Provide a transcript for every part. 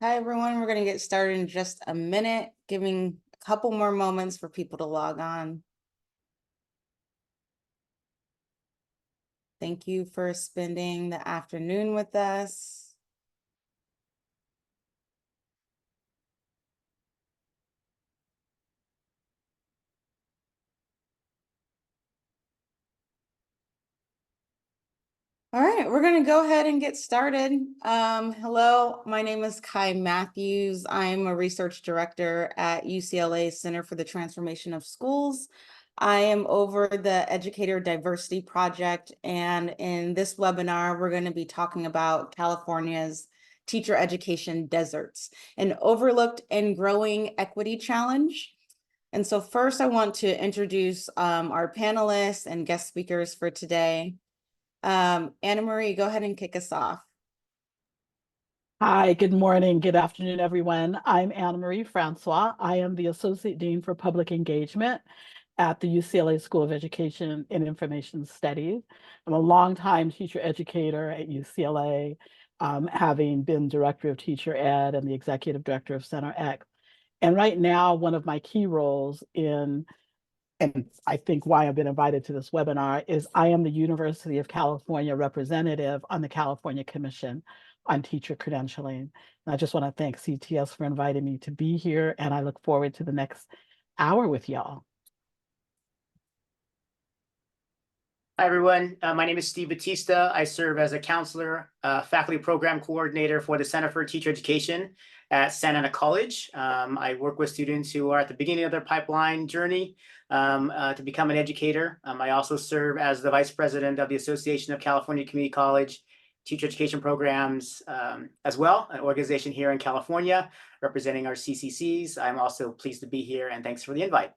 Hi, everyone. We're going to get started in just a minute, giving a couple more moments for people to log on. Thank you for spending the afternoon with us. All right, we're going to go ahead and get started. Hello, my name is Kai Matthews. I'm a research director at UCLA Center for the Transformation of Schools. I am over the Educator Diversity Project, and in this webinar, we're going to be talking about California's teacher education deserts, an overlooked and growing equity challenge. And so first, I want to introduce our panelists and guest speakers for today. Anna Marie, go ahead and kick us off. Hi, good morning, good afternoon, everyone. I'm Anna Marie Francois. I am the Associate Dean for Public Engagement at the UCLA School of Education and Information Studies. I'm a longtime teacher educator at UCLA, having been Director of Teacher Ed and the Executive Director of Center X. And right now, one of my key roles and I think why I've been invited to this webinar is I am the University of California representative on the California Commission on Teacher Credentialing. And I just want to thank CTS for inviting me to be here, and I look forward to the next hour with y'all. Hi, everyone. My name is Steve Batista. I serve as a counselor, faculty program coordinator for the Center for Teacher Education at Santa Ana College. I work with students who are at the beginning of their pipeline journey to become an educator. I also serve as the vice president of the Association of California Community College Teacher Education Programs as well, an organization here in California representing our CCCs. I'm also pleased to be here, and thanks for the invite.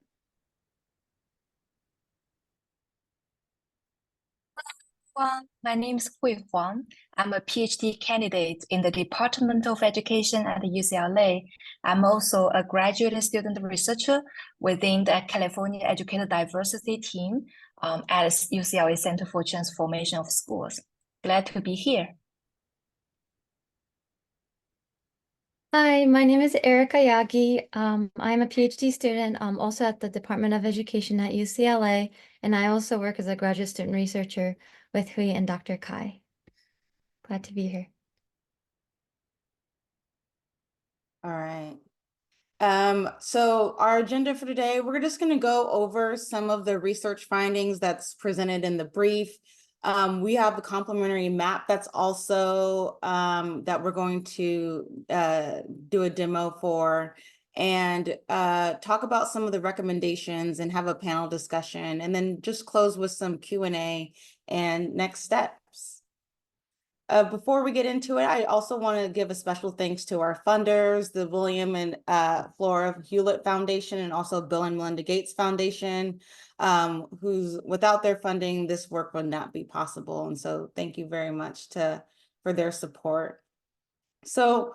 My name is Hui Huang. I'm a PhD candidate in the Department of Education at UCLA. I'm also a graduate and student researcher within the California Educator Diversity team at UCLA Center for Transformation of Schools. Glad to be here. Hi, my name is Erica Yagi. I'm a PhD student also at the Department of Education at UCLA, and I also work as a graduate student researcher with Hui and Dr. Kai. Glad to be here. All right. So our agenda for today, we're just going to go over some of the research findings that's presented in the brief. We have a complementary map that's also that we're going to do a demo for, and talk about some of the recommendations and have a panel discussion, and then just close with some Q&A and next steps. Before we get into it, I also want to give a special thanks to our funders, the William and Flora Hewlett Foundation, and also Bill and Melinda Gates Foundation, who's without their funding, this work would not be possible. And so thank you very much for their support. So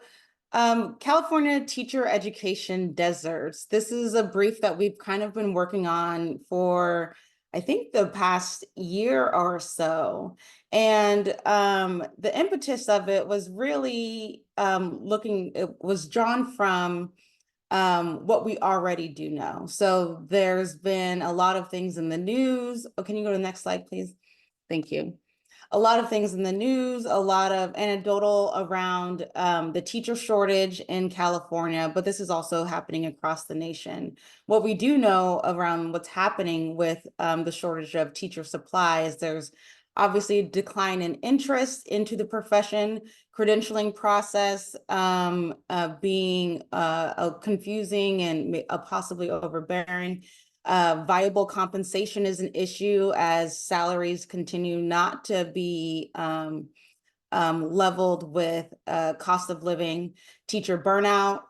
California Teacher Education Deserts. This is a brief that we've kind of been working on for, I think, the past year or so. And the impetus of it was really it was drawn from what we already do know. So there's been a lot of things in the news. Oh, can you go to the next slide, please? Thank you. A lot of things in the news, a lot of anecdotal around the teacher shortage in California, but this is also happening across the nation. What we do know around what's happening with the shortage of teacher supply is there's obviously a decline in interest into the profession, credentialing process being confusing and possibly overbearing. Viable compensation is an issue as salaries continue not to be leveled with cost of living, teacher burnout,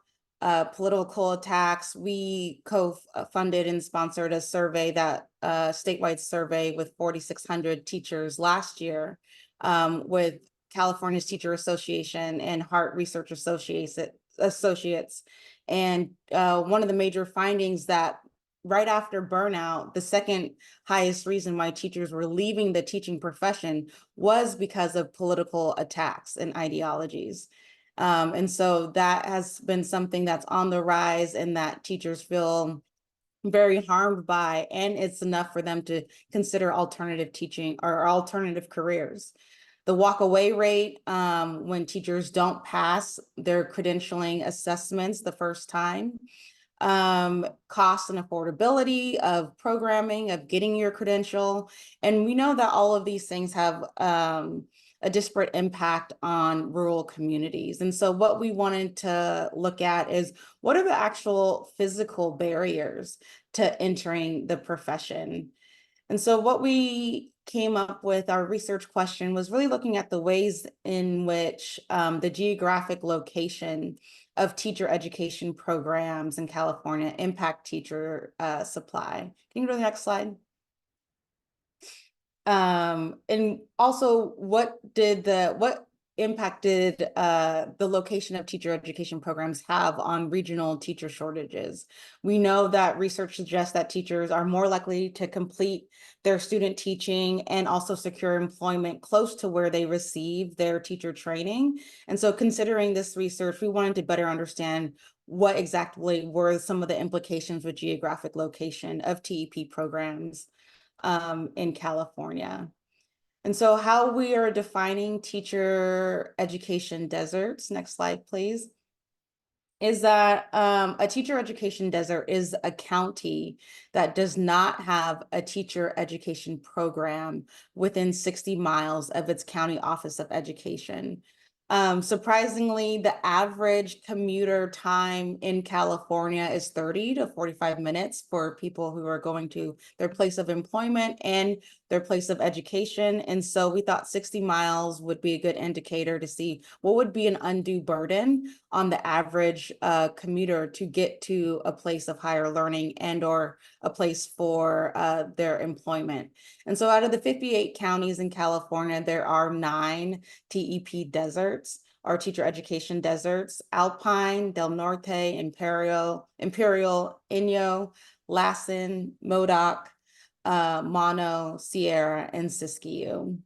political attacks. We co-funded and sponsored a survey, that statewide survey with 4,600 teachers last year with California's Teacher Association and Hart Research Associates. And one of the major findings that right after burnout, the second highest reason why teachers were leaving the teaching profession was because of political attacks and ideologies. And so that has been something that's on the rise and that teachers feel very harmed by, and it's enough for them to consider alternative teaching or alternative careers. The walk-away rate when teachers don't pass their credentialing assessments the first time, cost and affordability of programming, of getting your credential. And we know that all of these things have a disparate impact on rural communities. And so what we wanted to look at is, what are the actual physical barriers to entering the profession? And so what we came up with, our research question, was really looking at the ways in which the geographic location of teacher education programs in California impact teacher supply. Can you go to the next slide? And also, what impact did the location of teacher education programs have on regional teacher shortages? We know that research suggests that teachers are more likely to complete their student teaching and also secure employment close to where they receive their teacher training. And so considering this research, we wanted to better understand what exactly were some of the implications with geographic location of TEP programs in California. And so how we are defining teacher education deserts, next slide, please, is that a teacher education desert is a county that does not have a teacher education program within 60 miles of its county office of education. Surprisingly, the average commuter time in California is 30 to 45 minutes for people who are going to their place of employment and their place of education. And so we thought 60 miles would be a good indicator to see what would be an undue burden on the average commuter to get to a place of higher learning and or a place for their employment. And so out of the 58 counties in California, there are 9 TEP deserts, or teacher education deserts: Alpine, Del Norte, Imperial, Inyo, Lassen, Modoc, Mono, Sierra, and Siskiyou.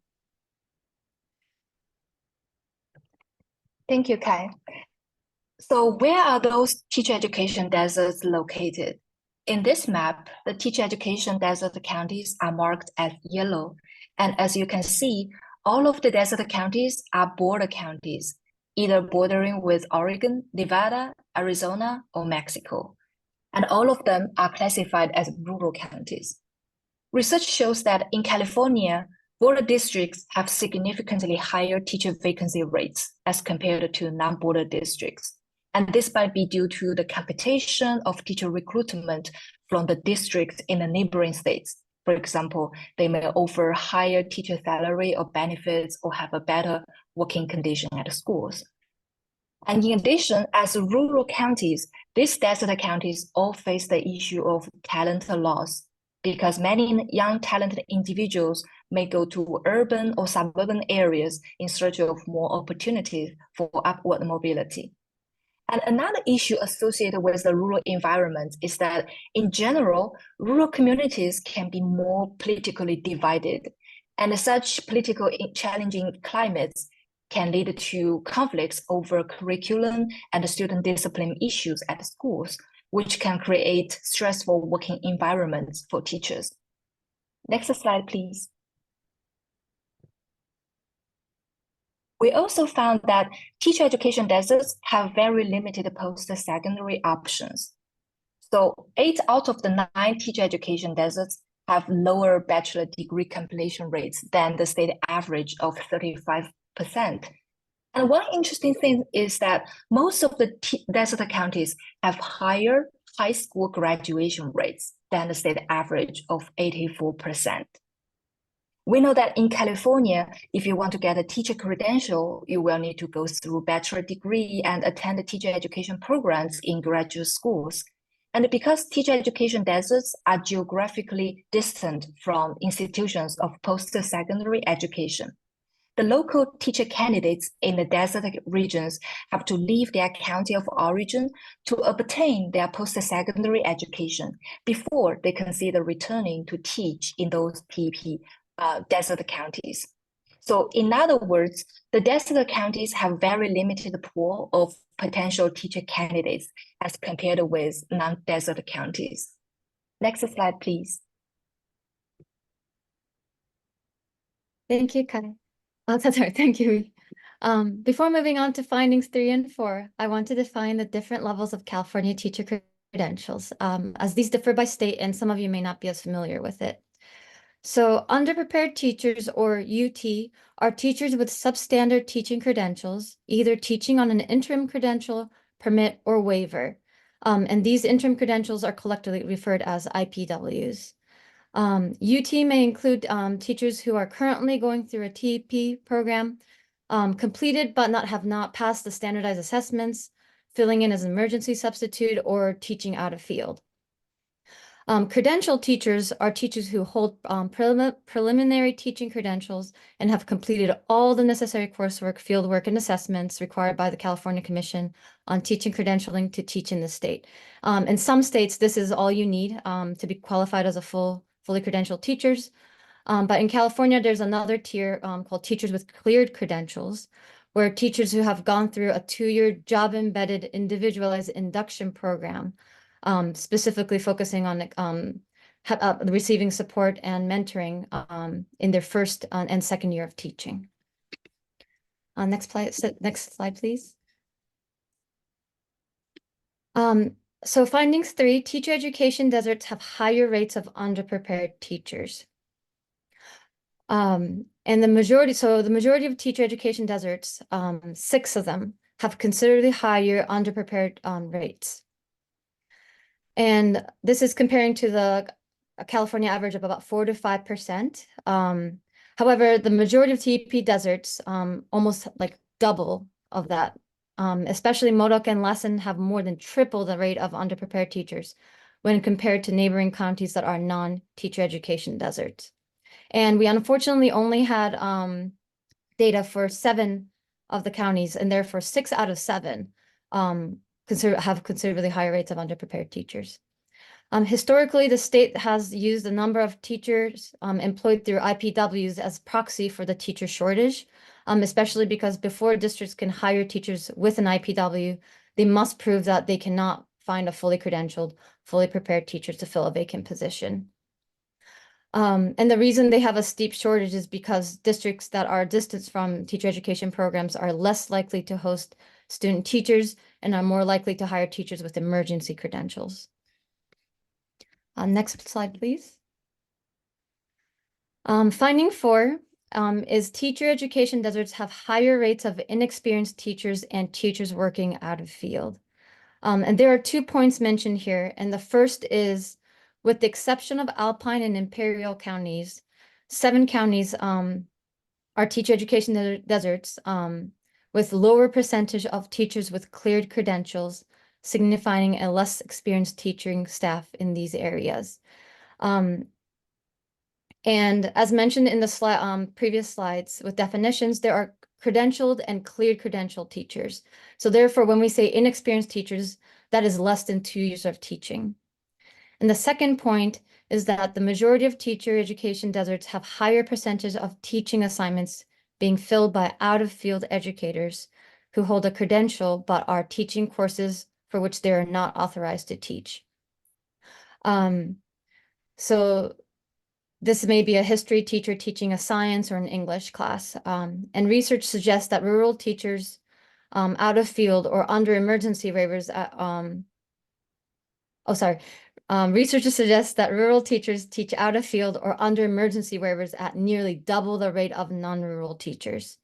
Thank you, Kai. So where are those teacher education deserts located? In this map, the teacher education desert counties are marked as yellow. And as you can see, all of the desert counties are border counties, either bordering with Oregon, Nevada, Arizona, or Mexico. And all of them are classified as rural counties. Research shows that in California, border districts have significantly higher teacher vacancy rates as compared to non-border districts. And this might be due to the competition of teacher recruitment from the districts in the neighboring states. For example, they may offer higher teacher salary or benefits or have a better working condition at the schools. And in addition, as rural counties, these desert counties all face the issue of talent loss, because many young talented individuals may go to urban or suburban areas in search of more opportunities for upward mobility. And another issue associated with the rural environment is that, in general, rural communities can be more politically divided, and such political challenging climates can lead to conflicts over curriculum and student discipline issues at schools, which can create stressful working environments for teachers. Next slide, please. We also found that teacher education deserts have very limited post-secondary options. So 8 out of the 9 teacher education deserts have lower bachelor degree completion rates than the state average of 35%. And one interesting thing is that most of the desert counties have higher high school graduation rates than the state average of 84%. We know that in California, if you want to get a teacher credential, you will need to go through bachelor degree and attend the teacher education programs in graduate schools. And because teacher education deserts are geographically distant from institutions of post-secondary education, the local teacher candidates in the desert regions have to leave their county of origin to obtain their post-secondary education before they consider returning to teach in those TEP desert counties. So in other words, the desert counties have very limited pool of potential teacher candidates as compared with non-desert counties. Next slide, please. Thank you, Kai. Oh, sorry, thank you. Before moving on to findings 3 and 4, I want to define the different levels of California teacher credentials, as these differ by state, and some of you may not be as familiar with it. So underprepared teachers, or UT, are teachers with substandard teaching credentials, either teaching on an interim credential, permit, or waiver. And these interim credentials are collectively referred as IPWs. UT may include teachers who are currently going through a TEP program, completed but have not passed the standardized assessments, filling in as an emergency substitute, or teaching out of field. Credentialed teachers are teachers who hold preliminary teaching credentials and have completed all the necessary coursework, fieldwork, and assessments required by the California Commission on Teaching Credentialing to teach in the state. In some states, this is all you need to be qualified as a fully credentialed teachers. But in California, there's another tier called teachers with cleared credentials, where teachers who have gone through a 2-year job-embedded individualized induction program, specifically focusing on receiving support and mentoring in their first and second year of teaching. Next slide, please. So findings 3, teacher education deserts have higher rates of underprepared teachers. And the majority of teacher education deserts, 6 of them, have considerably higher underprepared rates. And this is comparing to the California average of about 4 to 5%. However, the majority of TEP deserts, almost like double of that, especially Modoc and Lassen, have more than triple the rate of underprepared teachers when compared to neighboring counties that are non-teacher education deserts. And we unfortunately only had data for 7 of the counties, and therefore 6 out of 7 have considerably higher rates of underprepared teachers. Historically, the state has used a number of teachers employed through IPWs as proxy for the teacher shortage, especially because before districts can hire teachers with an IPW, they must prove that they cannot find a fully credentialed, fully prepared teacher to fill a vacant position. And the reason they have a steep shortage is because districts that are distanced from teacher education programs are less likely to host student teachers and are more likely to hire teachers with emergency credentials. Next slide, please. Finding 4 is teacher education deserts have higher rates of inexperienced teachers and teachers working out of field. And there are 2 points mentioned here. And the first is, with the exception of Alpine and Imperial counties, 7 counties are teacher education deserts with lower percentage of teachers with cleared credentials, signifying a less experienced teaching staff in these areas. And as mentioned in the previous slides with definitions, there are credentialed and cleared credentialed teachers. So therefore, when we say inexperienced teachers, that is less than 2 years of teaching. And the second point is that the majority of teacher education deserts have higher percentage of teaching assignments being filled by out-of-field educators who hold a credential but are teaching courses for which they are not authorized to teach. So this may be a history teacher teaching a science or an English class. And research suggests that rural teachers out of field or under emergency waivers research suggests that rural teachers teach out of field or under emergency waivers at nearly double the rate of non-rural teachers.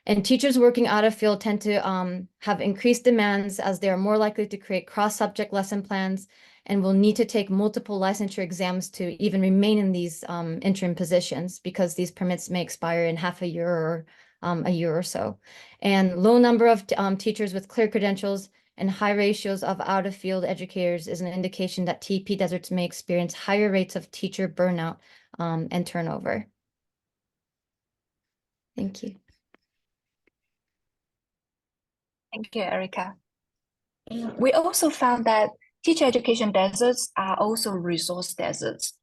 And teachers working out of field tend to have increased demands as they are more likely to create cross-subject lesson plans and will need to take multiple licensure exams to even remain in these interim positions, because these permits may expire in half a year or a year or so. And low number of teachers with clear credentials and high ratios of out-of-field educators is an indication that TEP deserts may experience higher rates of teacher burnout and turnover. Thank you. Thank you, Erica. We also found that teacher education deserts are also resource deserts.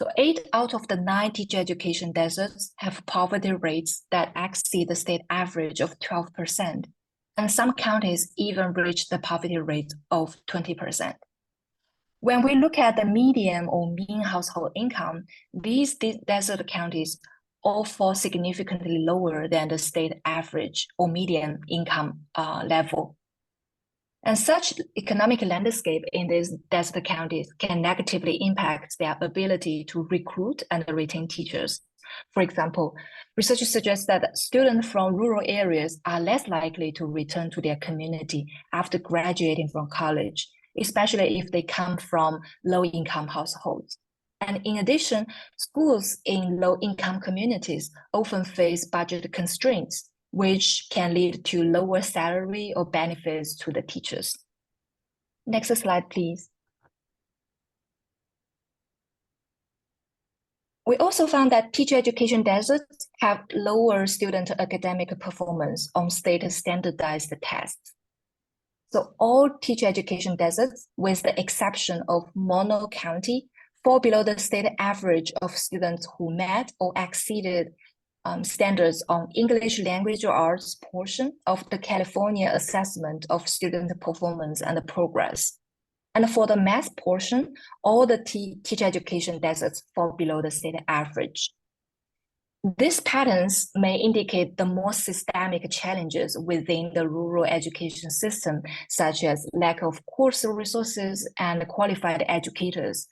So 8 out of the 9 teacher education deserts have poverty rates that exceed the state average of 12%, and some counties even reach the poverty rate of 20%. When we look at the median or mean household income, these desert counties all fall significantly lower than the state average or median income level. And such economic landscape in these desert counties can negatively impact their ability to recruit and retain teachers. For example, research suggests that students from rural areas are less likely to return to their community after graduating from college, especially if they come from low-income households. And in addition, schools in low-income communities often face budget constraints, which can lead to lower salary or benefits to the teachers. Next slide, please. We also found that teacher education deserts have lower student academic performance on state standardized tests. So all teacher education deserts, with the exception of Mono County, fall below the state average of students who met or exceeded standards on English language or arts portion of the California Assessment of Student Performance and Progress. And for the math portion, all the teacher education deserts fall below the state average. These patterns may indicate the more systemic challenges within the rural education system, such as lack of course resources and qualified educators.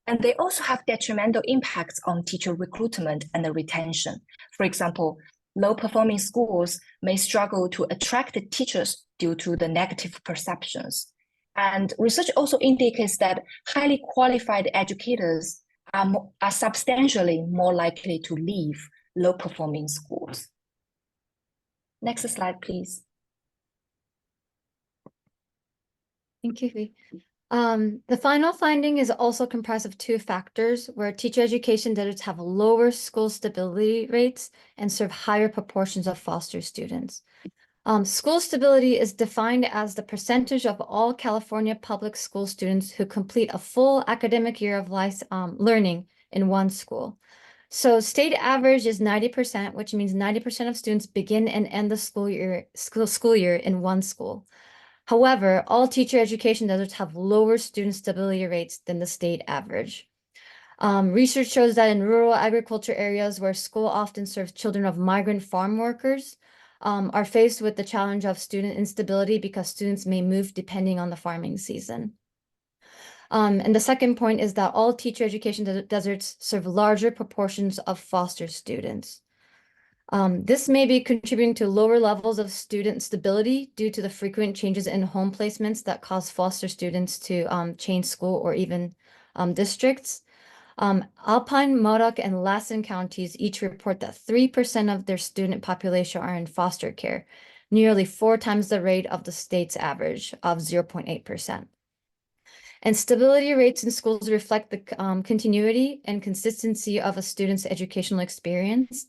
And they also have detrimental impacts on teacher recruitment and retention. For example, low-performing schools may struggle to attract teachers due to the negative perceptions. And research also indicates that highly qualified educators are substantially more likely to leave low-performing schools. Next slide, please. Thank you. The final finding is also comprised of 2 factors where teacher education deserts have lower school stability rates and serve higher proportions of foster students. School stability is defined as the percentage of all California public school students who complete a full academic year of life learning in one school. So state average is 90%, which means 90% of students begin and end the school year in one school. However, all teacher education deserts have lower student stability rates than the state average. Research shows that in rural agriculture areas where school often serves children of migrant farm workers, are faced with the challenge of student instability because students may move depending on the farming season. And the second point is that all teacher education deserts serve larger proportions of foster students. This may be contributing to lower levels of student stability due to the frequent changes in home placements that cause foster students to change school or even districts. Alpine, Modoc, and Lassen counties each report that 3% of their student population are in foster care, nearly 4 times the rate of the state's average of 0.8%. And stability rates in schools reflect the continuity and consistency of a student's educational experience,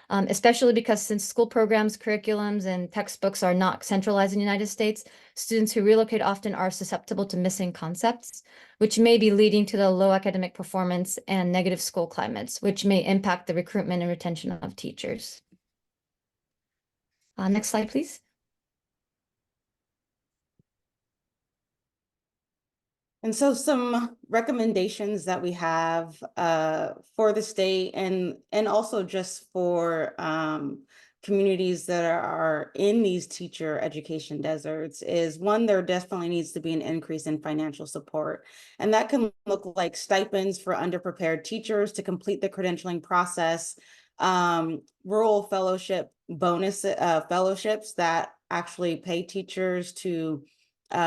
especially because since school programs, curriculums, and textbooks are not centralized in the United States, students who relocate often are susceptible to missing concepts, which may be leading to the low academic performance and negative school climates, which may impact the recruitment and retention of teachers. Next slide, please. And so some recommendations that we have for the state and also just for communities that are in these teacher education deserts is, one, there definitely needs to be an increase in financial support. And that can look like stipends for underprepared teachers to complete the credentialing process, rural fellowship bonus fellowships that actually pay teachers to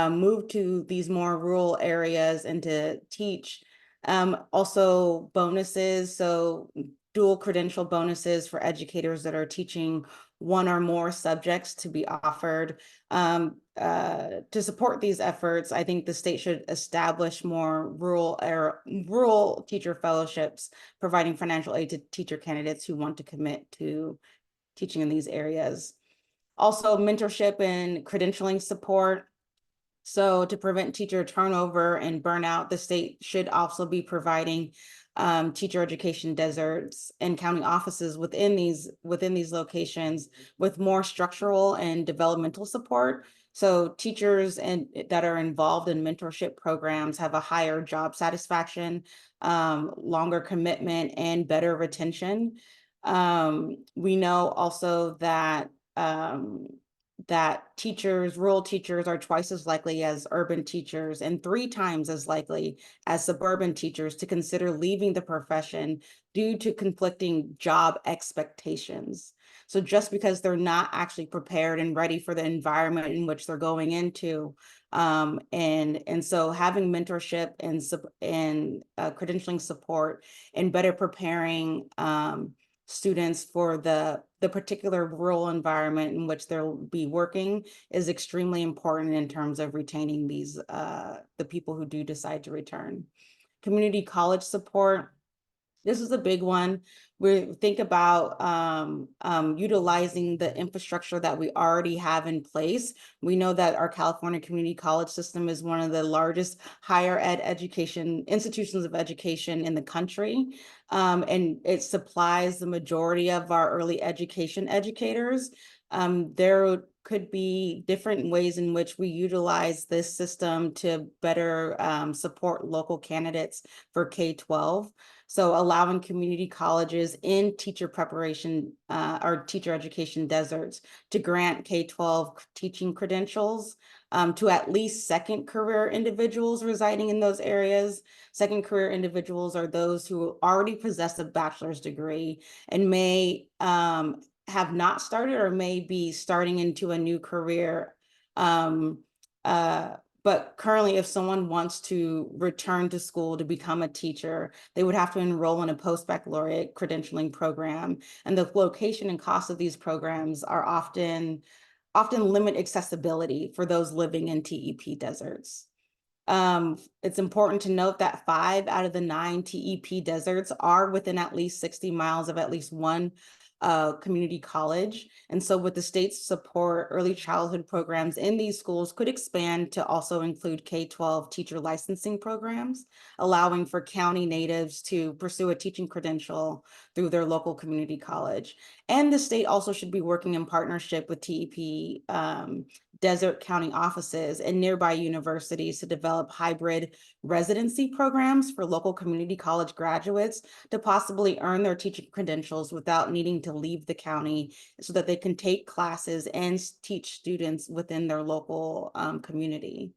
move to these more rural areas and to teach. Also bonuses, so dual credential bonuses for educators that are teaching 1 or more subjects to be offered. To support these efforts, I think the state should establish more rural teacher fellowships, providing financial aid to teacher candidates who want to commit to teaching in these areas. Also, mentorship and credentialing support. So to prevent teacher turnover and burnout, the state should also be providing teacher education deserts and county offices within these locations with more structural and developmental support. So teachers that are involved in mentorship programs have a higher job satisfaction, longer commitment, and better retention. We know also that rural teachers are twice as likely as urban teachers and 3 times as likely as suburban teachers to consider leaving the profession due to conflicting job expectations. So just because they're not actually prepared and ready for the environment in which they're going into, and so having mentorship and credentialing support and better preparing students for the particular rural environment in which they'll be working is extremely important in terms of retaining these the people who do decide to return. Community college support. This is a big one. We think about utilizing the infrastructure that we already have in place. We know that our California community college system is one of the largest higher ed education institutions of education in the country. And it supplies the majority of our early education educators. There could be different ways in which we utilize this system to better support local candidates for K-12. So allowing community colleges in teacher preparation or teacher education deserts to grant K-12 teaching credentials to at least second career individuals residing in those areas. Second career individuals are those who already possess a bachelor's degree and may have not started or may be starting into a new career. But currently, if someone wants to return to school to become a teacher, they would have to enroll in a post-baccalaureate credentialing program. And the location and cost of these programs are often limit accessibility for those living in TEP deserts. It's important to note that 5 out of the 9 TEP deserts are within at least 60 miles of at least one community college. And so with the state's support, early childhood programs in these schools could expand to also include K-12 teacher licensing programs, allowing for county natives to pursue a teaching credential through their local community college. And the state also should be working in partnership with TEP desert county offices and nearby universities to develop hybrid residency programs for local community college graduates to possibly earn their teaching credentials without needing to leave the county so that they can take classes and teach students within their local community.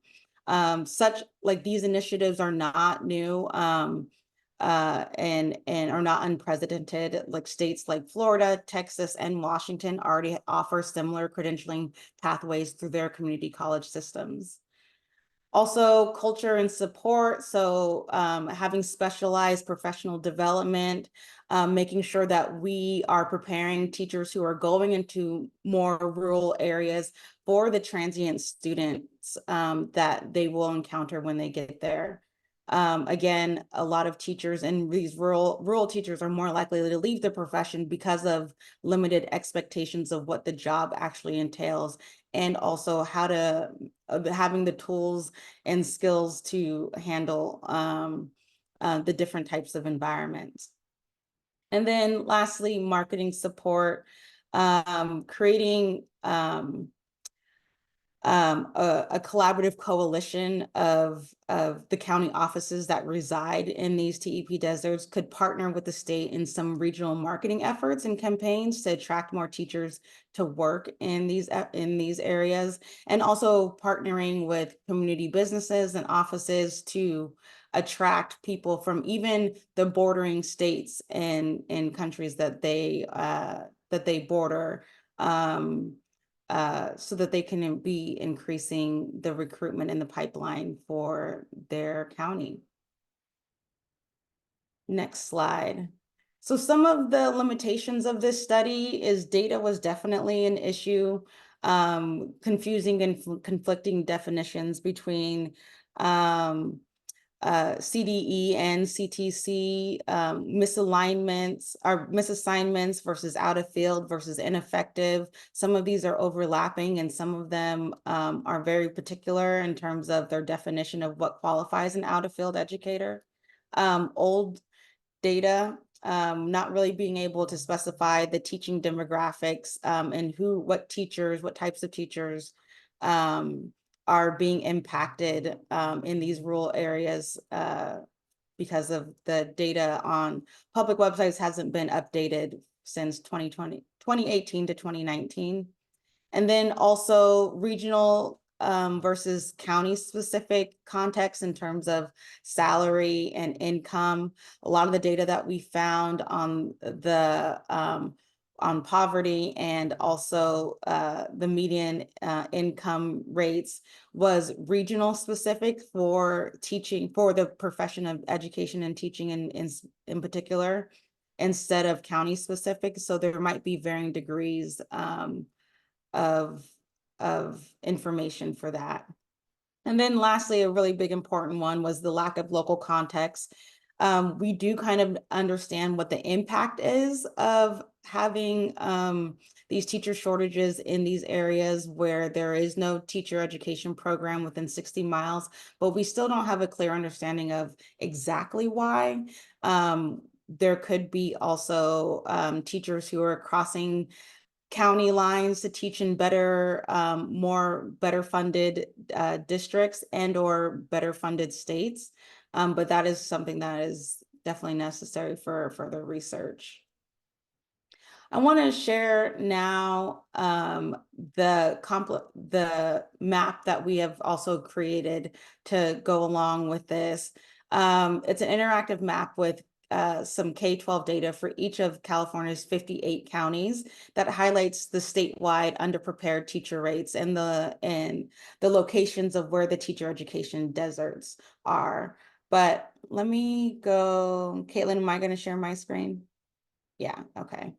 These initiatives are not new and are not unprecedented. Like states like Florida, Texas, and Washington already offer similar credentialing pathways through their community college systems. Also, culture and support. So having specialized professional development, making sure that we are preparing teachers who are going into more rural areas for the transient students that they will encounter when they get there. Again, a lot of teachers and these rural teachers are more likely to leave the profession because of limited expectations of what the job actually entails, and also how to having the tools and skills to handle the different types of environments. And then lastly, marketing support, creating a collaborative coalition of the county offices that reside in these TEP deserts could partner with the state in some regional marketing efforts and campaigns to attract more teachers to work in these areas, and also partnering with community businesses and offices to attract people from even the bordering states and countries that they border. So that they can be increasing the recruitment in the pipeline for their county. Next slide. So some of the limitations of this study is data was definitely an issue, confusing and conflicting definitions between CDE and CTC, misassignments versus out of field versus ineffective. Some of these are overlapping and some of them are very particular in terms of their definition of what qualifies an out of field educator. data, not really being able to specify the teaching demographics, and what types of teachers are being impacted in these rural areas, because of the data on public websites hasn't been updated since 2018 to 2019. And then also regional versus county specific context in terms of salary and income. A lot of the data that we found on on poverty and also the median income rates was regional specific for teaching, for the profession of education and teaching in particular, instead of county specific. So there might be varying degrees of information for that. And then lastly, a really big important one was the lack of local context. We do kind of understand what the impact is of having these teacher shortages in these areas where there is no teacher education program within 60 miles, but we still don't have a clear understanding of exactly why. There could be also teachers who are crossing county lines to teach in better funded districts and or better funded states. But that is something that is definitely necessary for further research. I want to share now the map that we have also created to go along with this. It's an interactive map with some K-12 data for each of California's 58 counties that highlights the statewide underprepared teacher rates and the locations of where the teacher education deserts are. But let me go. Caitlin, am I going to share my screen? Yeah, okay.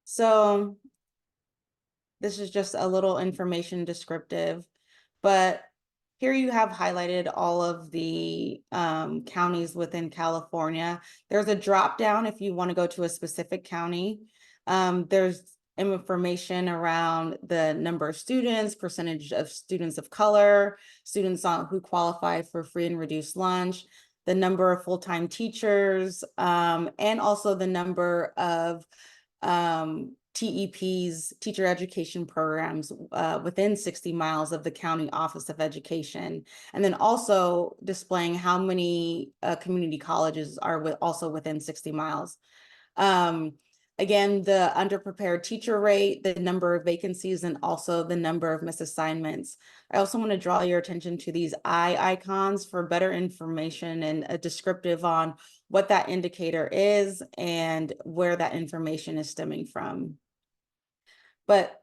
So this is just a little information descriptive, but here you have highlighted all of the counties within California. There's a drop down if you want to go to a specific county. There's information around the number of students, percentage of students of color, students who qualify for free and reduced lunch, the number of full-time teachers, and also the number of TEPs, teacher education programs, within 60 miles of the county office of education. And then also displaying how many community colleges are also within 60 miles. Again, the underprepared teacher rate, the number of vacancies, and also the number of misassignments. I also want to draw your attention to these eye icons for better information and a descriptive on what that indicator is and where that information is stemming from. But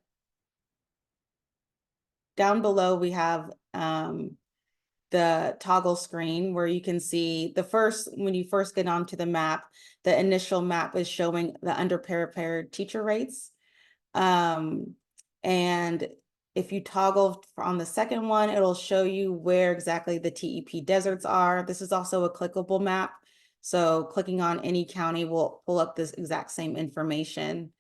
down below, we have the toggle screen where you can see when you first get onto the map, the initial map is showing the underprepared teacher rates. And if you toggle on the second one, it'll show you where exactly the TEP deserts are. This is also a clickable map. So clicking on any county will pull up this exact same information.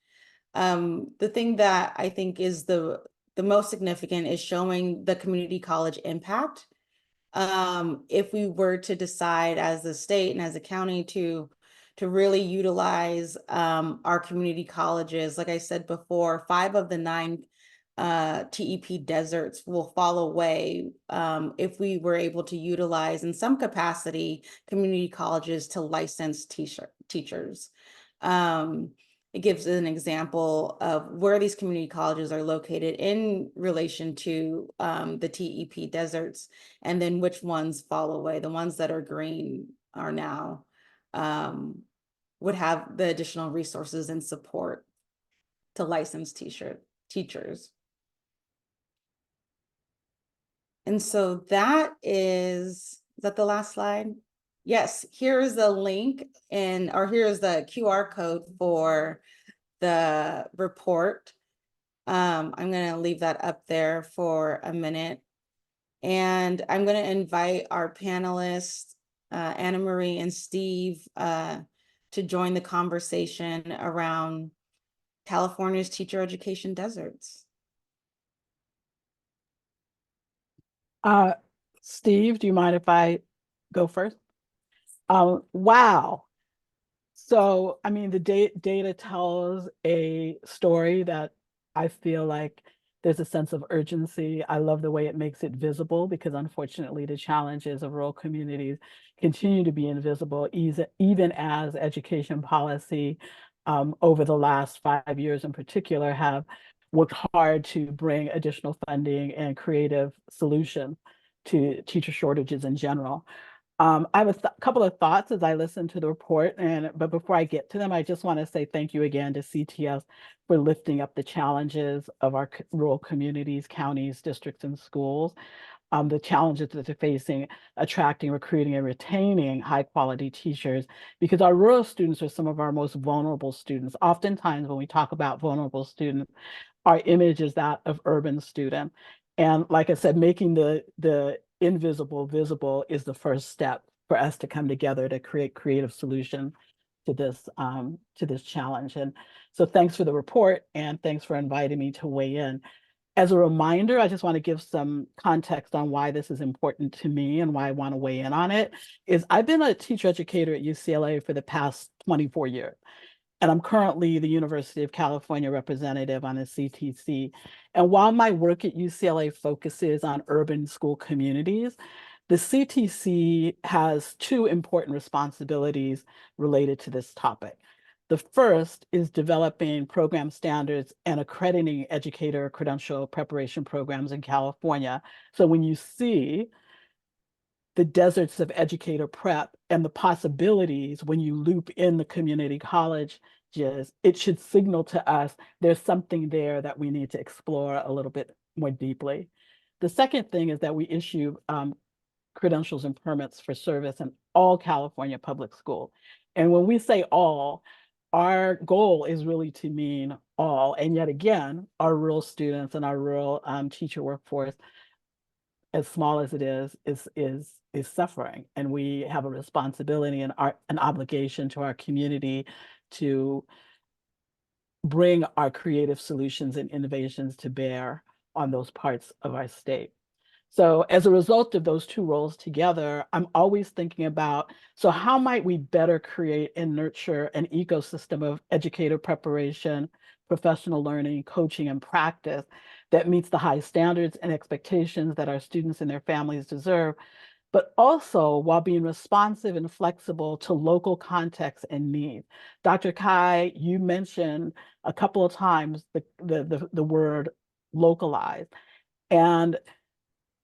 The thing that I think is the most significant is showing the community college impact. If we were to decide as a state and as a county to really utilize our community colleges, like I said before, 5 of the 9 TEP deserts will fall away if we were able to utilize in some capacity community colleges to license teachers. It gives an example of where these community colleges are located in relation to the TEP deserts, and then which ones fall away. The ones that are green are now would have the additional resources and support to license teachers. And so is that the last slide? Yes, here is the link or here's the QR code for the report. I'm going to leave that up there for a minute. And I'm going to invite our panelists, Anna Marie and Steve, to join the conversation around California's teacher education deserts? Steve, do you mind if I go first? Wow. So, I mean, the data tells a story that I feel like there's a sense of urgency. I love the way it makes it visible because unfortunately the challenges of rural communities continue to be invisible, even as education policy over the last 5 years in particular have worked hard to bring additional funding and creative solutions to teacher shortages in general. I have a couple of thoughts as I listen to the report, but before I get to them, I just want to say thank you again to CTS for lifting up the challenges of our rural communities, counties, districts, and schools, the challenges that they're facing, attracting, recruiting, and retaining high-quality teachers, because our rural students are some of our most vulnerable students. Oftentimes, when we talk about vulnerable students, our image is that of urban student. And like I said, making the invisible visible is the first step for us to come together to create creative solutions to this challenge. And so thanks for the report and thanks for inviting me to weigh in. As a reminder, I just want to give some context on why this is important to me and why I want to weigh in on it. I've been a teacher educator at UCLA for the past 24 years. And I'm currently the University of California representative on the CTC. And while my work at UCLA focuses on urban school communities, the CTC has two important responsibilities related to this topic. The first is developing program standards and accrediting educator credential preparation programs in California. So when you see the deserts of educator prep and the possibilities when you loop in the community colleges, it should signal to us there's something there that we need to explore a little bit more deeply. The second thing is that we issue credentials and permits for service in all California public schools. And when we say all, our goal is really to mean all. And yet again, our rural students and our rural teacher workforce, as small as it is suffering. And we have a responsibility and an obligation to our community to bring our creative solutions and innovations to bear on those parts of our state. So as a result of those two roles together, I'm always thinking about, so how might we better create and nurture an ecosystem of educator preparation, professional learning, coaching, and practice that meets the high standards and expectations that our students and their families deserve, but also while being responsive and flexible to local context and needs. Dr. Kai, you mentioned a couple of times the word localized. And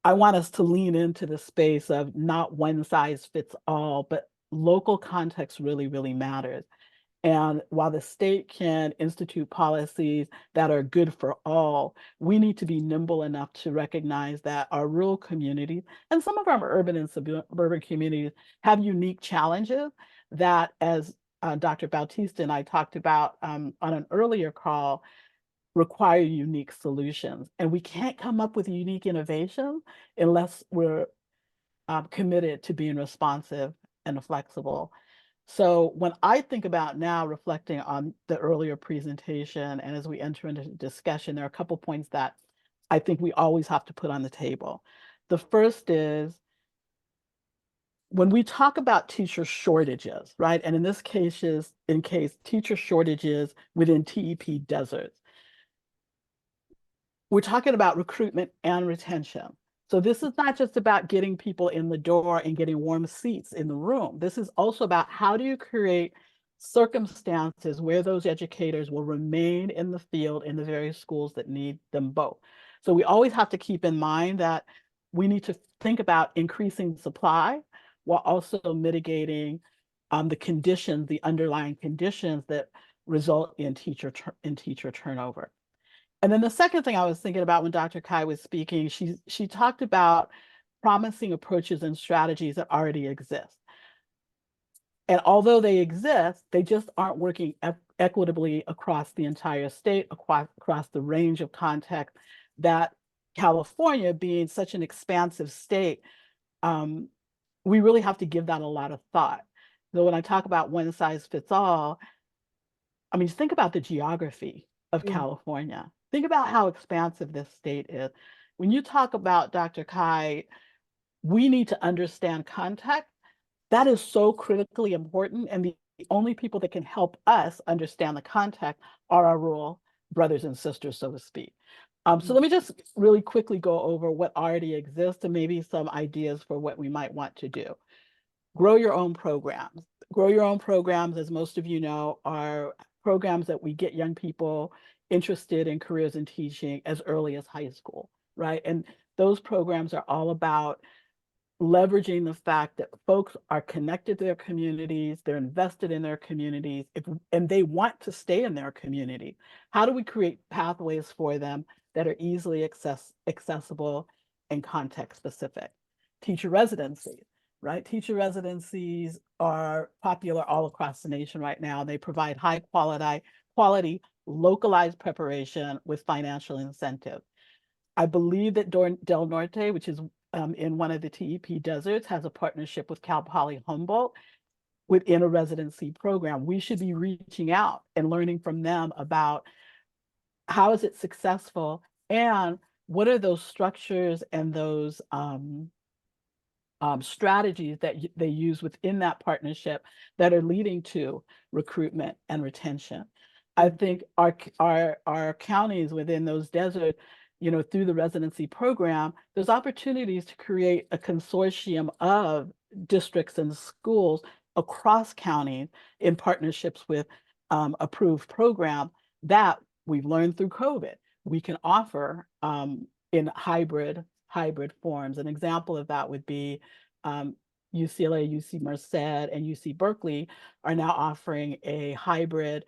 I want us to lean into the space of not one size fits all, but local context really, really matters. And while the state can institute policies that are good for all, we need to be nimble enough to recognize that our rural communities and some of our urban and suburban communities have unique challenges that, as Dr. Bautista and I talked about on an earlier call, require unique solutions. And we can't come up with unique innovation unless we're committed to being responsive and flexible. So when I think about now reflecting on the earlier presentation and as we enter into discussion, there are a couple points that I think we always have to put on the table. The first is when we talk about teacher shortages, right? And in this case, teacher shortages within TEP deserts, we're talking about recruitment and retention. So this is not just about getting people in the door and getting warm seats in the room. This is also about how do you create circumstances where those educators will remain in the field in the various schools that need them both. So we always have to keep in mind that we need to think about increasing supply while also mitigating the underlying conditions that result in teacher turnover. And then the second thing I was thinking about when Dr. Kai was speaking, she talked about promising approaches and strategies that already exist. And although they exist, they just aren't working equitably across the entire state, across the range of context that California, being such an expansive state, we really have to give that a lot of thought. So when I talk about one size fits all, I mean, think about the geography. of California. Think about how expansive this state is. When you talk about Dr. Kai, we need to understand context. That is so critically important. And the only people that can help us understand the context are our rural brothers and sisters, so to speak. So let me just really quickly go over what already exists and maybe some ideas for what we might want to do. Grow your own programs. Grow your own programs, as most of you know, are programs that we get young people interested in careers in teaching as early as high school, right? And those programs are all about leveraging the fact that folks are connected to their communities, they're invested in their communities, and they want to stay in their community. How do we create pathways for them that are easily accessible and context specific? Teacher residencies, right? Teacher residencies are popular all across the nation right now. They provide high quality, localized preparation with financial incentive. I believe that Del Norte, which is in one of the TEP deserts, has a partnership with Cal Poly Humboldt within a residency program. We should be reaching out and learning from them about how is it successful and what are those structures and those strategies that they use within that partnership that are leading to recruitment and retention. I think our counties within those deserts, you know, through the residency program, there's opportunities to create a consortium of districts and schools across counties in partnerships with approved program that we've learned through COVID we can offer in hybrid forms. An example of that would be UCLA, UC Merced, and UC Berkeley are now offering a hybrid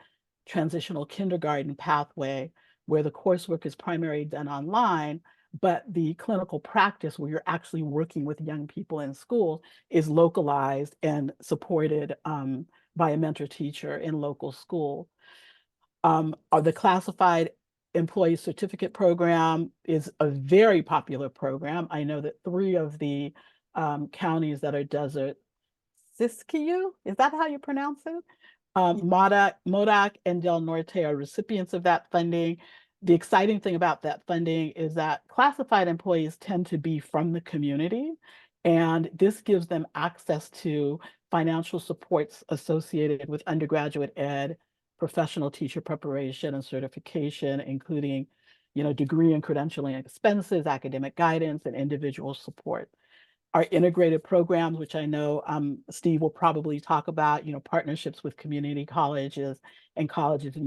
transitional kindergarten pathway where the coursework is primarily done online, but the clinical practice where you're actually working with young people in school is localized and supported by a mentor teacher in local school. The classified employee certificate program is a very popular program. I know that 3 of the counties that are desert, Siskiyou, is that how you pronounce it? Modoc and Del Norte are recipients of that funding. The exciting thing about that funding is that classified employees tend to be from the community, and this gives them access to financial supports associated with undergraduate ed, professional teacher preparation and certification, including, you know, degree and credentialing expenses, academic guidance, and individual support. Our integrated programs, which I know Steve will probably talk about, you know, partnerships with community colleges and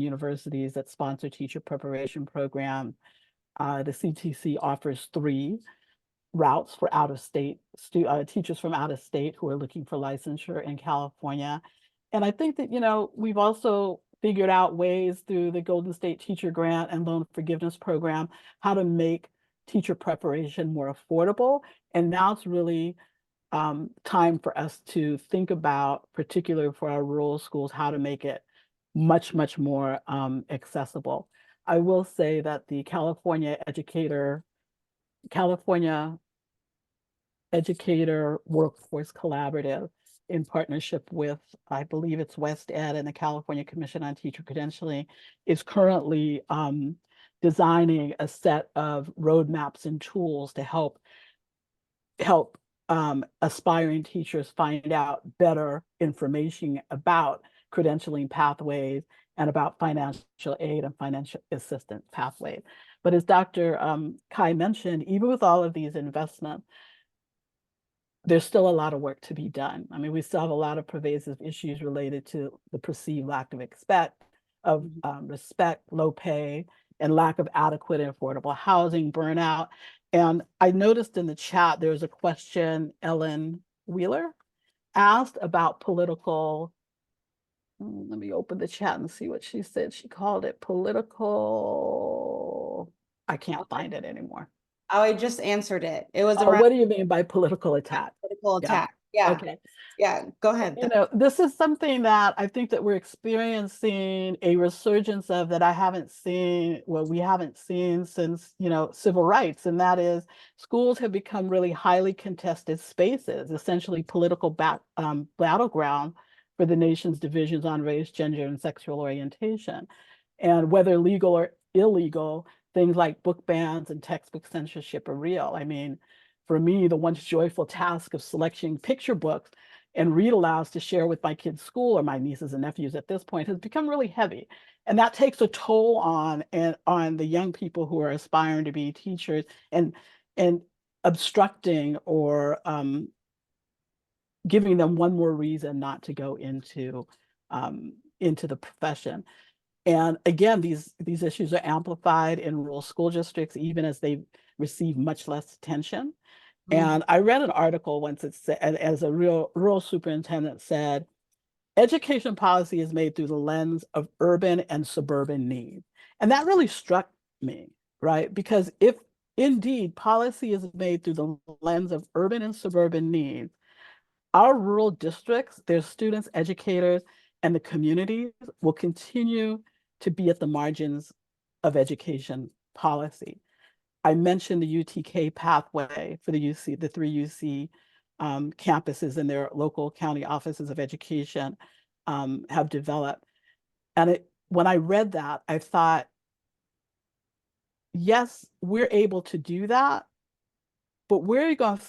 universities that sponsor teacher preparation program. The CTC offers 3 routes for out-of-state teachers from out of state who are looking for licensure in California. And I think that, you know, we've also figured out ways through the Golden State Teacher Grant and Loan Forgiveness Program how to make teacher preparation more affordable. And now it's really time for us to think about, particularly for our rural schools, how to make it much, much more accessible. I will say that the California Educator Workforce Collaborative, in partnership with, I believe it's West Ed and the California Commission on Teacher Credentialing, is currently designing a set of roadmaps and tools to help aspiring teachers find out better information about credentialing pathways and about financial aid and financial assistance pathways. But as Dr. Kai mentioned, even with all of these investments, there's still a lot of work to be done. I mean, we still have a lot of pervasive issues related to the perceived lack of respect, low pay, and lack of adequate and affordable housing, burnout. And I noticed in the chat, there's a question Ellen Wheeler asked about political. Let me open the chat and see what she said. She called it political. I can't find it anymore. Oh, I just answered it. It was What do you mean by political attack? political attack. Yeah. Okay. Yeah. Go ahead. You know, this is something that I think that we're experiencing a resurgence of that I haven't seen, well, we haven't seen since, you know, civil rights. And that is schools have become really highly contested spaces, essentially political battleground for the nation's divisions on race, gender, and sexual orientation. And whether legal or illegal, things like book bans and textbook censorship are real. I mean, for me, the once joyful task of selecting picture books and read alouds to share with my kids' school or my nieces and nephews at this point has become really heavy. And that takes a toll on the young people who are aspiring to be teachers and obstructing or giving them one more reason not to go into the profession. And again, these issues are amplified in rural school districts, even as they receive much less attention. And I read an article once that said, as a rural superintendent said, education policy is made through the lens of urban and suburban needs. And that really struck me, right? Because if indeed policy is made through the lens of urban and suburban needs, our rural districts, their students, educators, and the communities will continue to be at the margins of education policy. I mentioned the UTK pathway for the three UC campuses and their local county offices of education have developed. And when I read that, I thought, yes, we're able to do that, but where are you going to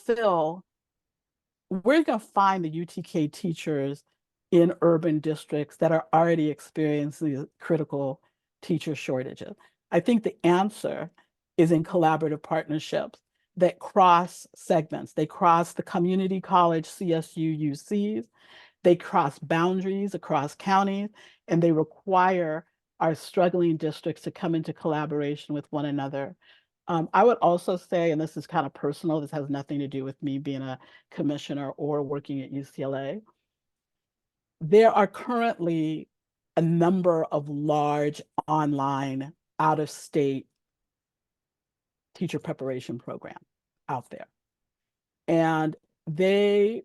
find the UTK teachers in urban districts that are already experiencing critical teacher shortages? I think the answer is in collaborative partnerships that cross segments. They cross the community college, CSU, UCs. They cross boundaries across counties, and they require our struggling districts to come into collaboration with one another. I would also say, and this is kind of personal, this has nothing to do with me being a commissioner or working at UCLA. There are currently a number of large online out-of-state teacher preparation programs out there. And they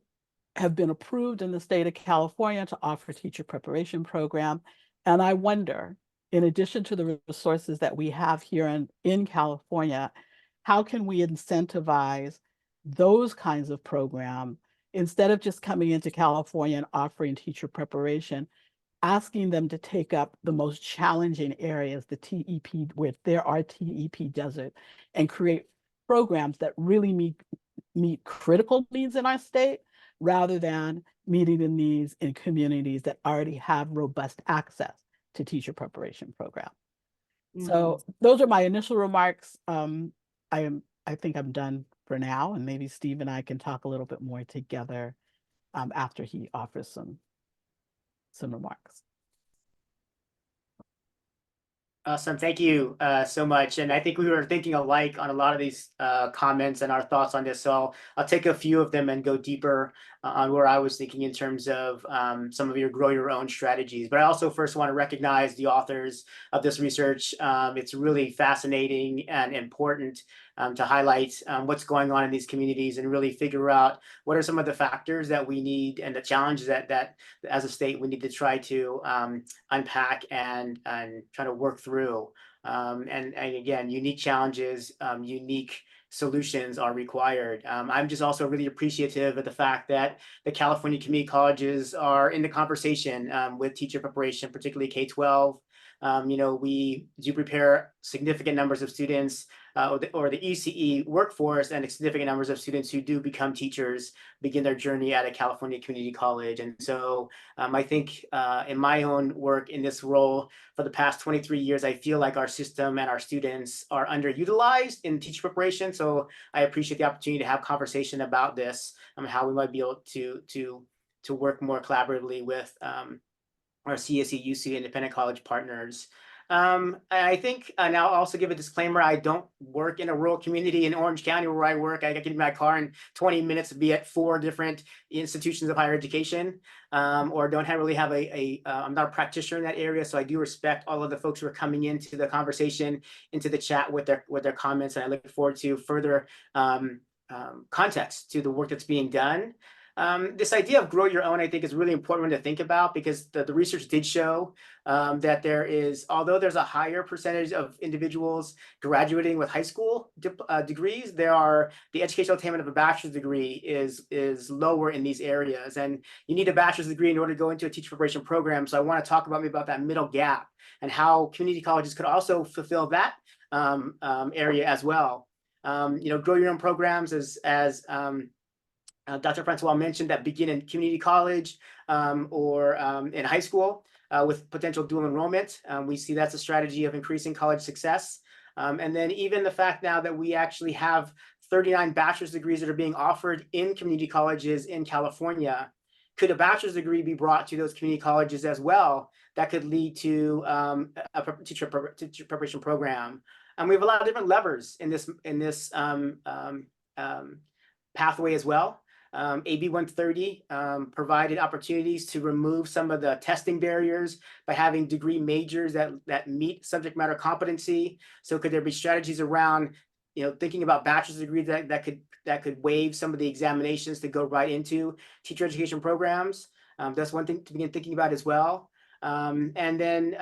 have been approved in the state of California to offer teacher preparation program. And I wonder, in addition to the resources that we have here in California, how can we incentivize those kinds of programs instead of just coming into California and offering teacher preparation, asking them to take up the most challenging areas, the TEP, where there are TEP desert, and create programs that really meet critical needs in our state, rather than meeting the needs in communities that already have robust access to teacher preparation programs. So those are my initial remarks. I think I'm done for now, and maybe Steve and I can talk a little bit more together after he offers some remarks. Awesome. Thank you so much. And I think we were thinking alike on a lot of these comments and our thoughts on this. So I'll take a few of them and go deeper on where I was thinking in terms of some of your grow your own strategies. But I also first want to recognize the authors of this research. It's really fascinating and important to highlight what's going on in these communities and really figure out what are some of the factors that we need and the challenges that as a state we need to try to unpack and try to work through. And again, unique challenges, unique solutions are required. I'm just also really appreciative of the fact that the California community colleges are in the conversation with teacher preparation, particularly K-12. We do prepare significant numbers of students or the ECE workforce, and significant numbers of students who do become teachers begin their journey at a California community college. And so I think in my own work in this role for the past 23 years, I feel like our system and our students are underutilized in teacher preparation. So I appreciate the opportunity to have conversation about this and how we might be able to work more collaboratively with our CSE, UC, independent college partners. I think, and I'll also give a disclaimer, I don't work in a rural community in Orange County where I work. I get in my car in 20 minutes to be at 4 different institutions of higher education, or don't really have I'm not a practitioner in that area. So I do respect all of the folks who are coming into the conversation, into the chat with their comments. And I look forward to further context to the work that's being done. This idea of grow your own, I think, is really important to think about, because the research did show that there is, although there's a higher percentage of individuals graduating with high school degrees, the educational attainment of a bachelor's degree is lower in these areas, and you need a bachelor's degree in order to go into a teacher preparation program. So I want to talk about that middle gap and how community colleges could also fulfill that area as well. Grow your own programs, as Dr. Francois mentioned, that begin in community college or in high school with potential dual enrollment. We see that's a strategy of increasing college success. And then even the fact now that we actually have 39 bachelor's degrees that are being offered in community colleges in California, could a bachelor's degree be brought to those community colleges as well? That could lead to a teacher preparation program. And we have a lot of different levers in this pathway as well. AB 130 provided opportunities to remove some of the testing barriers by having degree majors that meet subject matter competency. So could there be strategies around, thinking about bachelor's degrees that could waive some of the examinations to go right into teacher education programs? That's one thing to begin thinking about as well. And then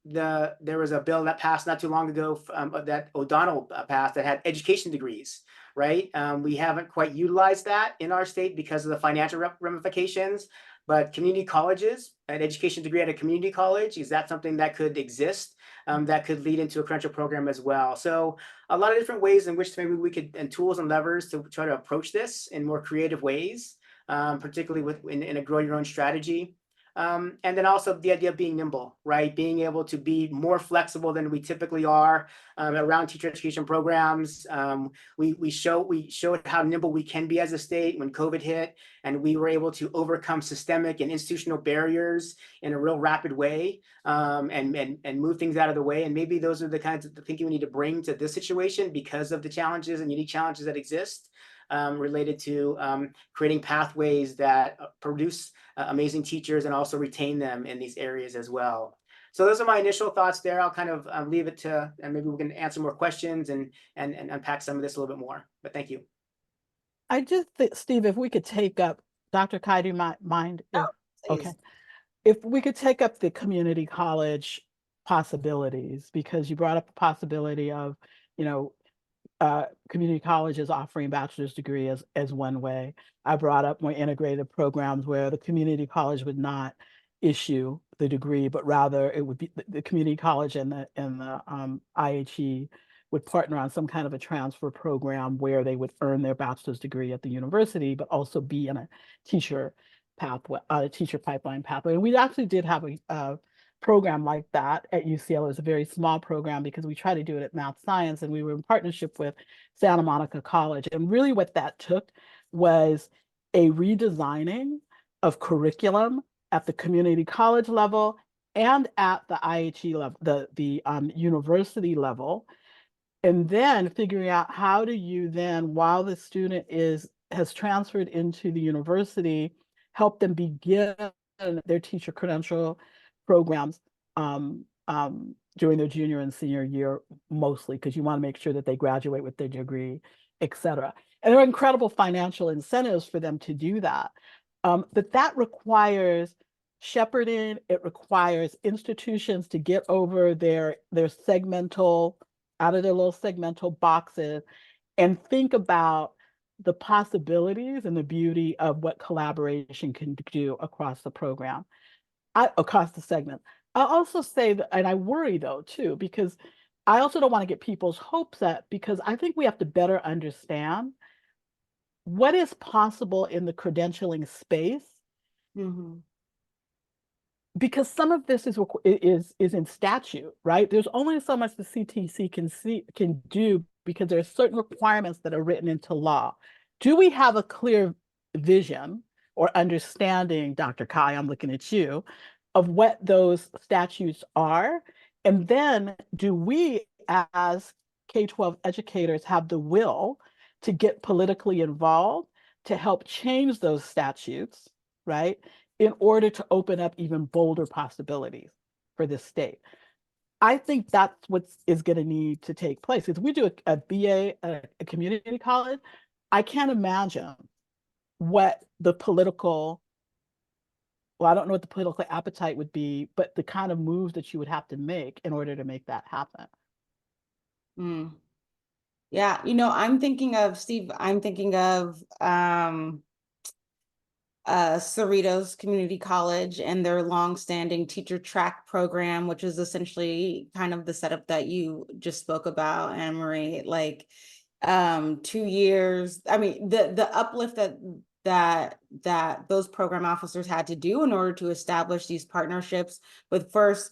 there was a bill that passed not too long ago that O'Donnell passed that had education degrees, right? We haven't quite utilized that in our state because of the financial ramifications, but community colleges, an education degree at a community college, is that something that could exist that could lead into a credential program as well? So a lot of different ways in which maybe we could, and tools and levers to try to approach this in more creative ways, particularly in a grow your own strategy. And then also the idea of being nimble, right? Being able to be more flexible than we typically are around teacher education programs. We showed how nimble we can be as a state when COVID hit, and we were able to overcome systemic and institutional barriers in a real rapid way, and move things out of the way. And maybe those are the kinds of thinking we need to bring to this situation because of the challenges and unique challenges that exist. Related to creating pathways that produce amazing teachers and also retain them in these areas as well. So those are my initial thoughts there. I'll kind of leave it to, and maybe we can answer more questions and unpack some of this a little bit more. But thank you. I just think, Steve, if we could take up, Dr. Kai, do you mind? Okay. If we could take up the community college possibilities, because you brought up the possibility of, community colleges offering bachelor's degree as one way. I brought up more integrated programs where the community college would not issue the degree, but rather it would be the community college and the IHE would partner on some kind of a transfer program where they would earn their bachelor's degree at the university, but also be in a teacher pathway, a teacher pipeline pathway. And we actually did have a program like that at UCLA. It was a very small program because we tried to do it at Math Science, and we were in partnership with Santa Monica College. And really what that took was a redesigning of curriculum at the community college level and at the IHE level, the university level, and then figuring out how do you then, while the student has transferred into the university, help them begin their teacher credential programs during their junior and senior year, mostly, because you want to make sure that they graduate with their degree, et cetera. And there are incredible financial incentives for them to do that. But that requires shepherding. It requires institutions to get over their segmental, out of their little segmental boxes, and think about the possibilities and the beauty of what collaboration can do across the program. Across the segment. I'll also say that, and I worry though too, because I also don't want to get people's hopes up, because I think we have to better understand what is possible in the credentialing space. Mm-hmm. Because some of this is in statute, right? There's only so much the CTC can do because there are certain requirements that are written into law. Do we have a clear vision or understanding, Dr. Kai, I'm looking at you, of what those statutes are? And then do we as K-12 educators have the will to get politically involved to help change those statutes, right, in order to open up even bolder possibilities for this state? I think that's what is going to need to take place. If we do a BA, a community college, I can't imagine what the political, well, I don't know what the political appetite would be, but the kind of moves that you would have to make in order to make that happen. Yeah, I'm thinking of Steve, I'm thinking of Cerritos Community College and their longstanding teacher track program, which is essentially kind of the setup that you just spoke about, Anne Marie. Like 2 years. I mean, the uplift that those program officers had to do in order to establish these partnerships with first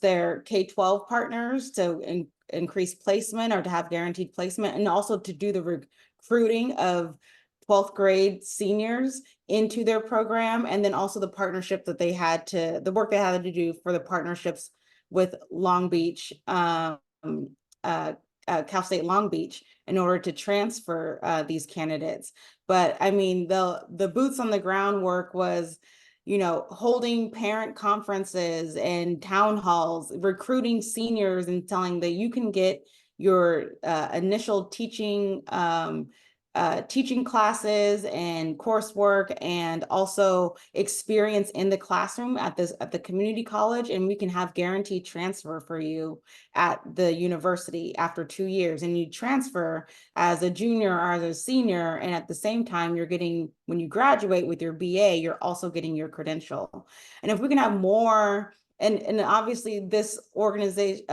their K-12 partners to increase placement or to have guaranteed placement, and also to do the recruiting of 12th grade seniors into their program, and then also the partnership that the work they had to do for the partnerships with Long Beach, Cal State Long Beach, in order to transfer these candidates. But I mean, the boots on the ground work was, holding parent conferences and town halls, recruiting seniors and telling that you can get your initial teaching classes and coursework and also experience in the classroom at the community college, and we can have guaranteed transfer for you at the university after 2 years. And you transfer as a junior or as a senior, and at the same time you're getting, when you graduate with your BA, you're also getting your credential. And if we can have more, and obviously this organization,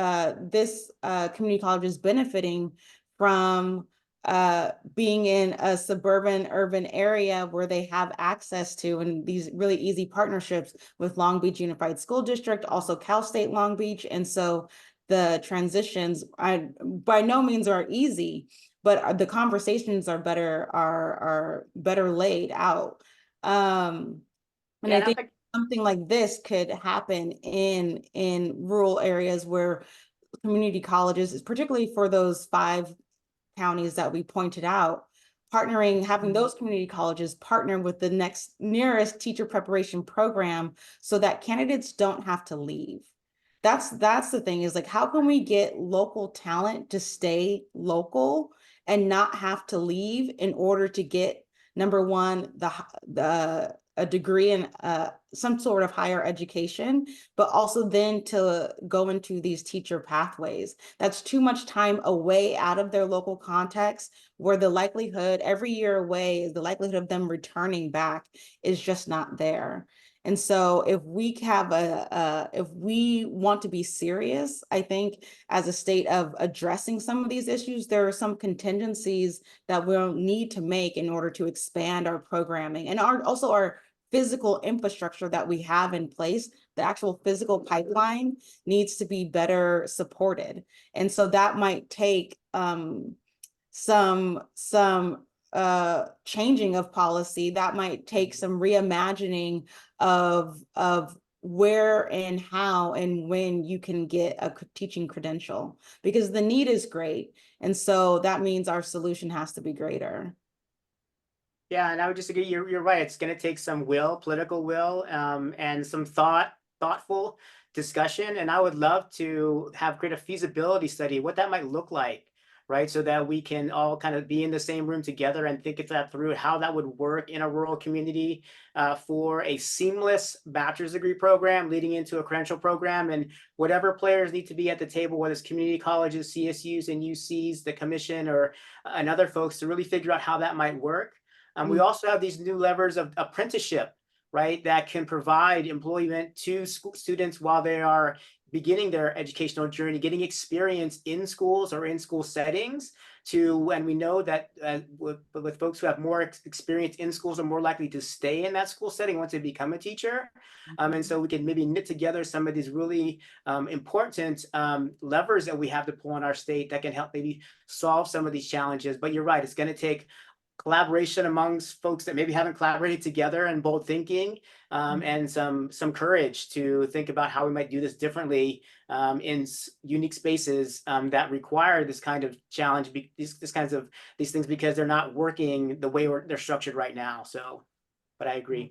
this community college is benefiting from being in a suburban urban area where they have access to, and these really easy partnerships with Long Beach Unified School District, also Cal State Long Beach. And so the transitions by no means are easy, but the conversations are better laid out. And I think something like this could happen in rural areas where community colleges, particularly for those 5 counties that we pointed out, having those community colleges partner with the nearest teacher preparation program so that candidates don't have to leave. That's the thing, is like, how can we get local talent to stay local and not have to leave in order to get, number one, a degree in some sort of higher education, but also then to go into these teacher pathways. That's too much time away out of their local context, where the likelihood every year away is the likelihood of them returning back is just not there. And so if we want to be serious, I think as a state of addressing some of these issues, there are some contingencies that we'll need to make in order to expand our programming and also our physical infrastructure that we have in place. The actual physical pipeline needs to be better supported. And so that might take some changing of policy, that might take some reimagining of where and how and when you can get a teaching credential, because the need is great. And so that means our solution has to be greater. Yeah, and I would just agree. You're right. It's going to take some political will, and some thoughtful discussion. And I would love to create a feasibility study, what that might look like, right? So that we can all kind of be in the same room together and think that through, how that would work in a rural community for a seamless bachelor's degree program leading into a credential program, and whatever players need to be at the table, whether it's community colleges, CSUs, and UCs, the commission, and other folks, to really figure out how that might work. We also have these new levers of apprenticeship, right, that can provide employment to students while they are beginning their educational journey, getting experience in schools or in school settings. And we know that with folks who have more experience in schools are more likely to stay in that school setting once they become a teacher. And so we can maybe knit together some of these really important levers that we have to pull in our state that can help maybe solve some of these challenges. But you're right, it's going to take collaboration amongst folks that maybe haven't collaborated together, and bold thinking, and some courage to think about how we might do this differently in unique spaces that require this kind of challenge, these things, because they're not working the way they're structured right now. So, but I agree.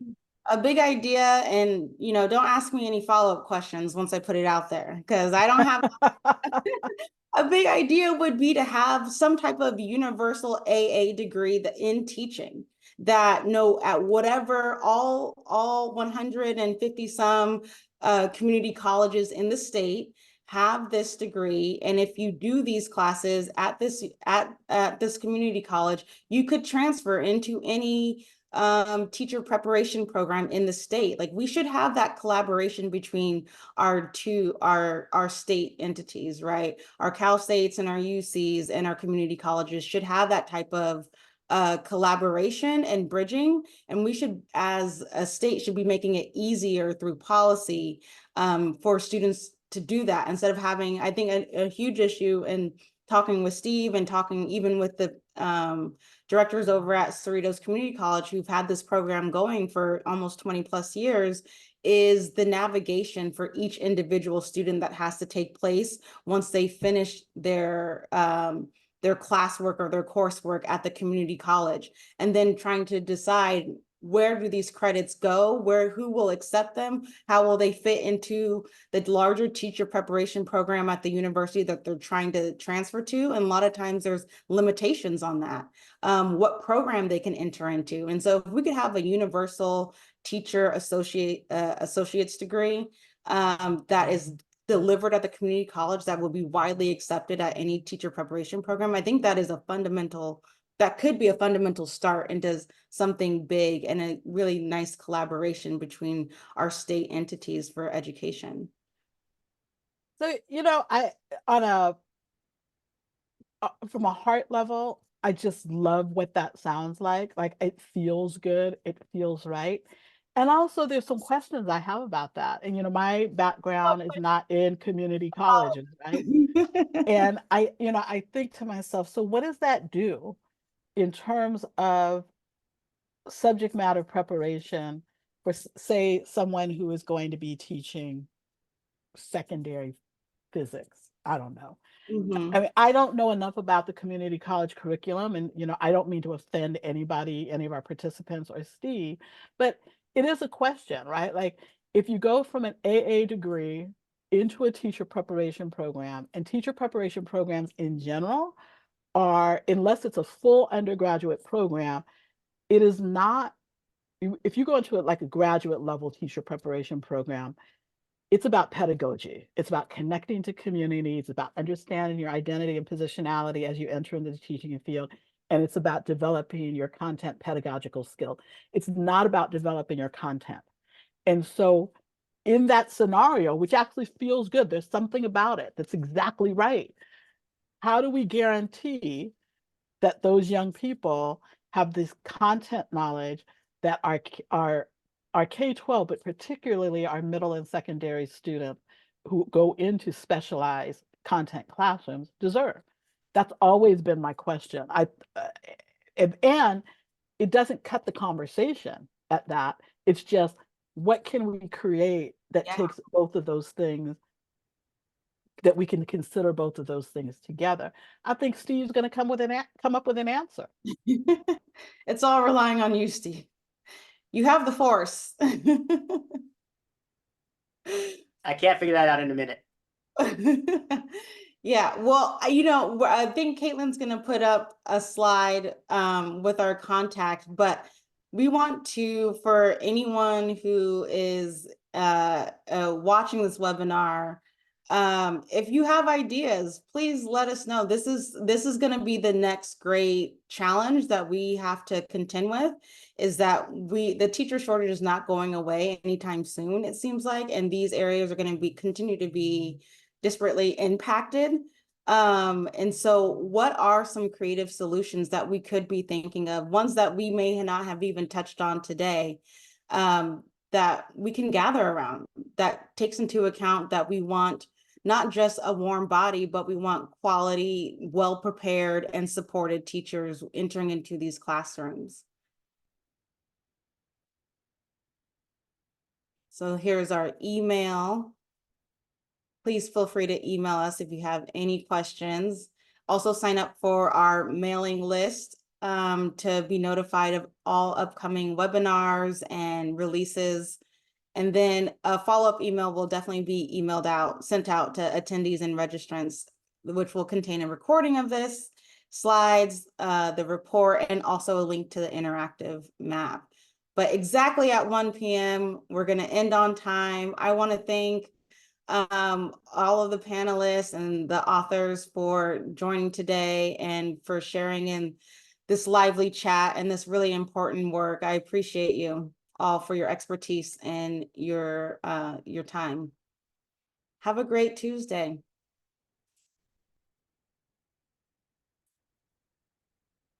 A big idea, and don't ask me any follow-up questions once I put it out there, because I don't have A big idea would be to have some type of universal AA degree in teaching that at whatever all 150 some community colleges in the state have this degree, and if you do these classes at this community college, you could transfer into any teacher preparation program in the state. Like, we should have that collaboration between our state entities, right? Our Cal States and our UCs and our community colleges should have that type of collaboration and bridging, and we should, as a state, should be making it easier through policy for students to do that, instead of having, I think, a huge issue in talking with Steve and talking even with the directors over at Cerritos Community College, who've had this program going for almost 20 plus years, is the navigation for each individual student that has to take place once they finish their classwork or their coursework at the community college, and then trying to decide, where do these credits go? Who will accept them? How will they fit into the larger teacher preparation program at the university that they're trying to transfer to? And a lot of times there's limitations on that, what program they can enter into. And so if we could have a universal teacher associate's degree that is delivered at the community college that will be widely accepted at any teacher preparation program, I think that could be a fundamental start into something big and a really nice collaboration between our state entities for education. So, from a heart level, I just love what that sounds like. Like, it feels good, it feels right. And also there's some questions I have about that. And, my background is not in community colleges, right? And I think to myself, so what does that do in terms of subject matter preparation for, say, someone who is going to be teaching secondary physics? I don't know. Mhm. I mean, I don't know enough about the community college curriculum, and I don't mean to offend anybody, any of our participants or Steve, but it is a question, right? Like, if you go from an AA degree into a teacher preparation program, and teacher preparation programs in general are, unless it's a full undergraduate program, it is not, if you go into it like a graduate level teacher preparation program, it's about pedagogy. It's about connecting to community. It's about understanding your identity and positionality as you enter into the teaching field. And it's about developing your content pedagogical skill. It's not about developing your content. And so in that scenario, which actually feels good, there's something about it that's exactly right. How do we guarantee that those young people have this content knowledge that our K-12, but particularly our middle and secondary students who go into specialized content classrooms deserve? That's always been my question. And it doesn't cut the conversation at that. It's just, what can we create that takes both of those things, that we can consider both of those things together? I think Steve's going to come up with an answer. It's all relying on you, Steve. You have the force. I can't figure that out in a minute. Yeah, well, I think Caitlin's going to put up a slide with our contact, but we want to, for anyone who is watching this webinar, if you have ideas, please let us know. This is going to be the next great challenge that we have to contend with, is that the teacher shortage is not going away anytime soon, it seems like, and these areas are going to continue to be disparately impacted. And so what are some creative solutions that we could be thinking of, ones that we may not have even touched on today, that we can gather around, that takes into account that we want not just a warm body, but we want quality, well-prepared and supported teachers entering into these classrooms. So here's our email. Please feel free to email us if you have any questions. Also sign up for our mailing list to be notified of all upcoming webinars and releases. And then a follow-up email will definitely be sent out to attendees and registrants which will contain a recording of this, slides, the report, and also a link to the interactive map. But exactly at 1 p.m., we're going to end on time. I want to thank all of the panelists and the authors for joining today and for sharing in this lively chat and this really important work. I appreciate you all for your expertise and your time. Have a great Tuesday.